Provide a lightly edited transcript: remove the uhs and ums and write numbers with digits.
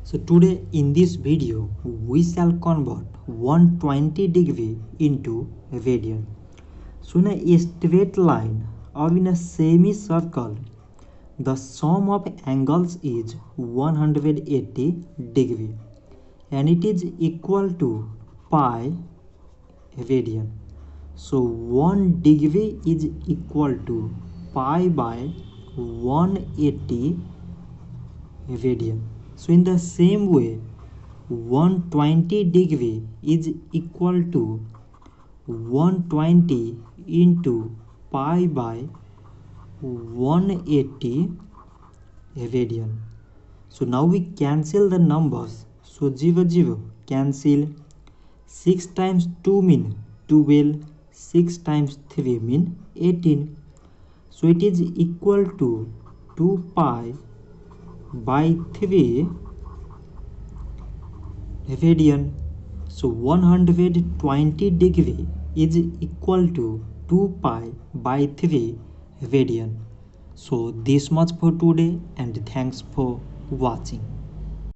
So today in this video we shall convert 120 degree into radian. So in a straight line or in a semicircle, the sum of angles is 180 degree and it is equal to pi radian. So 1 degree is equal to pi by 180 radian. So in the same way, 120 degree is equal to 120 into pi by 180 radian. So now we cancel the numbers. So 0 cancel. 6 times 2 mean 12. 6 times 3 mean 18. So it is equal to 2 pi by 3 radian. So 120 degree is equal to 2 pi by 3 radian. So this much for today and thanks for watching.